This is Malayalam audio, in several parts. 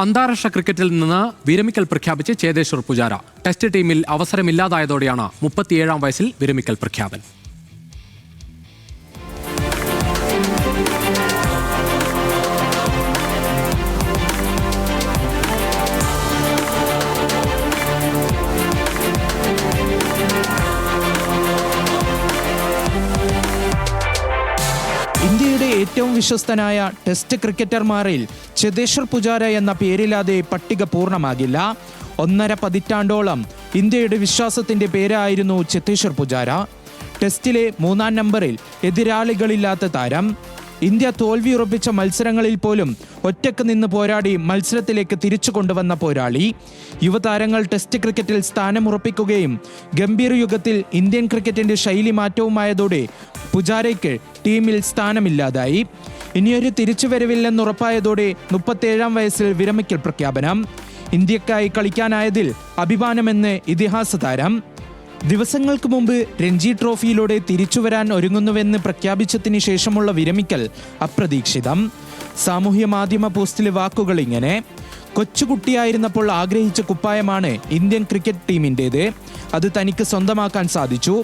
അന്താരാഷ്ട്ര ക്രിക്കറ്റിൽ നിന്ന് വിരമിക്കൽ പ്രഖ്യാപിച്ച് ചേതേശ്വർ പുജാര. ടെസ്റ്റ് ടീമിൽ അവസരമില്ലാതായതോടെയാണ് 37-ാം വയസ്സിൽ വിരമിക്കൽ പ്രഖ്യാപനം. ഇന്ത്യയുടെ ഏറ്റവും വിശ്വസ്തനായ ടെസ്റ്റ് ക്രിക്കറ്റർമാരിൽ ചേതേശ്വർ പുജാര എന്ന പേരില്ലാതെ പട്ടിക പൂർണ്ണമാകില്ല. 1.5 പതിറ്റാണ്ടോളം ഇന്ത്യയുടെ വിശ്വാസത്തിന്റെ പേരായിരുന്നു ചേതേശ്വർ പുജാര. ടെസ്റ്റിലെ 3-ാം നമ്പറിൽ എതിരാളികളില്ലാത്ത താരം. ഇന്ത്യ തോൽവി ഉറപ്പിച്ച മത്സരങ്ങളിൽ പോലും ഒറ്റക്ക് നിന്ന് പോരാടി മത്സരത്തിലേക്ക് തിരിച്ചു കൊണ്ടുവന്ന പോരാളി. യുവതാരങ്ങൾ ടെസ്റ്റ് ക്രിക്കറ്റിൽ സ്ഥാനമുറപ്പിക്കുകയും ഗംഭീർ യുഗത്തിൽ ഇന്ത്യൻ ക്രിക്കറ്റിന്റെ ശൈലി മാറ്റവുമായതോടെ പുജാരയ്ക്ക് ടീമിൽ സ്ഥാനമില്ലാതായി. ഇനിയൊരു തിരിച്ചുവരവില്ലെന്നുറപ്പായതോടെ 37-ാം വയസ്സിൽ വിരമിക്കൽ പ്രഖ്യാപനം. ഇന്ത്യക്കായി കളിക്കാനായതിൽ അഭിമാനമെന്ന് ഇതിഹാസ താരം. ദിവസങ്ങൾക്ക് മുമ്പ് രഞ്ജി ട്രോഫിയിലൂടെ തിരിച്ചുവരാൻ ഒരുങ്ങുന്നുവെന്ന് പ്രഖ്യാപിച്ചതിന് ശേഷമുള്ള വിരമിക്കൽ അപ്രതീക്ഷിതം. സാമൂഹ്യ മാധ്യമ പോസ്റ്റിലെ വാക്കുകൾ ഇങ്ങനെ: കൊച്ചുകുട്ടിയായിരുന്നപ്പോൾ ആഗ്രഹിച്ച കുപ്പായമാണ് ഇന്ത്യൻ ക്രിക്കറ്റ് ടീമിൻ്റേത്. അത് തനിക്ക് സ്വന്തമാക്കാൻ സാധിച്ചു.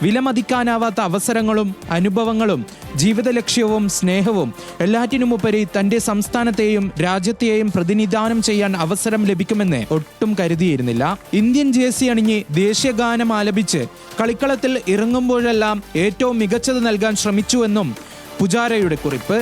വിലമതിക്കാനാവാത്ത അവസരങ്ങളും അനുഭവങ്ങളും ജീവിത ലക്ഷ്യവും സ്നേഹവും എല്ലാറ്റിനുമുപരി തൻ്റെ സംസ്ഥാനത്തെയും രാജ്യത്തെയും പ്രതിനിധാനം ചെയ്യാൻ അവസരം ലഭിക്കുമെന്ന് ഒട്ടും കരുതിയിരുന്നില്ല. ഇന്ത്യൻ ജേഴ്സി അണിഞ്ഞ് ദേശീയഗാനം ആലപിച്ച് കളിക്കളത്തിൽ ഇറങ്ങുമ്പോഴെല്ലാം ഏറ്റവും മികച്ചത് നൽകാൻ ശ്രമിച്ചുവെന്നും പുജാരയുടെ കുറിപ്പ്.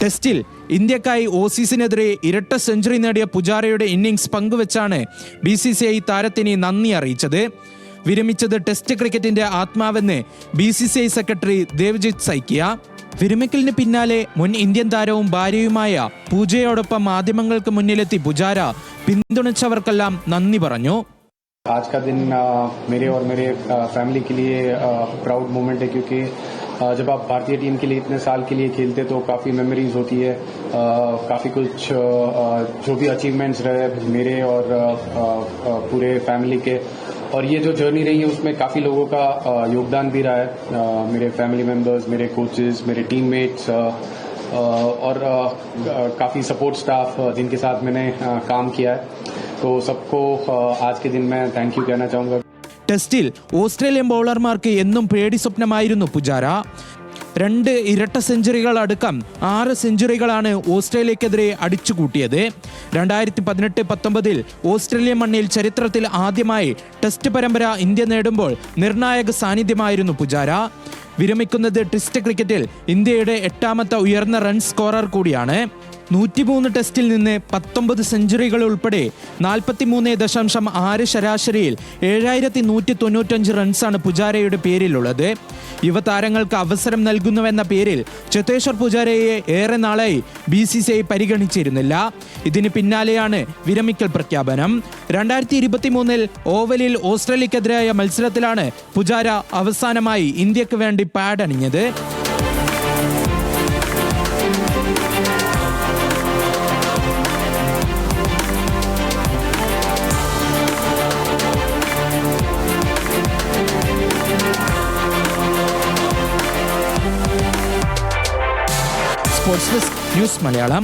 ടെസ്റ്റിൽ ഇന്ത്യക്കായി ഓസീസിനെതിരെ ഇരട്ട സെഞ്ചുറി നേടിയ പുജാരയുടെ ഇന്നിംഗ്സ് പങ്കുവെച്ചാണ് BCCI താരത്തിന് നന്ദി അറിയിച്ചത്. വിരമിച്ചത് ടെസ്റ്റ് ക്രിക്കറ്റിന്റെ ആത്മാവെന്ന് BCCI സെക്രട്ടറി ദേവജിത്ത് സൈക്കിയ. വിരമിക്കലിന് പിന്നാലെ മുൻ ഇന്ത്യൻ താരവും ഭാര്യയുമായ പൂജയോടൊപ്പം മാധ്യമങ്ങൾക്ക് മുന്നിലെത്തി പുജാര പിന്തുണച്ചവർക്കെല്ലാം നന്ദി പറഞ്ഞു. आज का दिन मेरे और मेरे फैमिली के लिए प्राउड मोमेंट है, क्योंकि जब आप भारतीय टीम के लिए इतने साल के लिए खेलते तो काफ़ी मेमोरीज होती है, काफ़ी कुछ जो भी अचीवमेंट्स रहे मेरे और पूरे फैमिली के, और ये जो जर्नी रही है उसमें काफ़ी लोगों का योगदान भी रहा है. मेरे फैमिली मेम्बर्स, मेरे कोचेस, मेरे टीममेट्स और काफ़ी सपोर्ट स्टाफ जिनके साथ मैंने काम किया है, तो सबको आज के दिन मैं थैंक यू कहना चाहूँगा. ടെസ്റ്റിൽ ഓസ്ട്രേലിയൻ ബൗളർമാർക്ക് എന്നും പേടി സ്വപ്നമായിരുന്നു പുജാര. 2 ഇരട്ട സെഞ്ചുറികൾ അടക്കം 6 സെഞ്ചുറികളാണ് ഓസ്ട്രേലിയക്കെതിരെ അടിച്ചുകൂട്ടിയത്. 2018-19 ഓസ്ട്രേലിയൻ മണ്ണിൽ ചരിത്രത്തിൽ ആദ്യമായി ടെസ്റ്റ് പരമ്പര ഇന്ത്യ നേടുമ്പോൾ നിർണായക സാന്നിധ്യമായിരുന്നു പുജാര. വിരമിക്കുന്നത് ടെസ്റ്റ് ക്രിക്കറ്റിൽ ഇന്ത്യയുടെ 8ാമത്തെ ഉയർന്ന റൺ സ്കോറർ കൂടിയാണ്. 103 ടെസ്റ്റിൽ നിന്ന് 19 സെഞ്ചുറികൾ ഉൾപ്പെടെ 43.6 ശരാശരിയിൽ 7195 റൺസാണ് പുജാരയുടെ പേരിലുള്ളത്. യുവതാരങ്ങൾക്ക് അവസരം നൽകുന്നുവെന്ന പേരിൽ ചേതേശ്വർ പുജാരയെ ഏറെ നാളായി BCCI പരിഗണിച്ചിരുന്നില്ല. ഇതിന് പിന്നാലെയാണ് വിരമിക്കൽ പ്രഖ്യാപനം. 2023 ഓവലിൽ ഓസ്ട്രേലിയക്കെതിരായ മത്സരത്തിലാണ് പുജാര അവസാനമായി ഇന്ത്യക്ക് വേണ്ടി പാഡ് അണിഞ്ഞത്. Sports desk news Malayalam.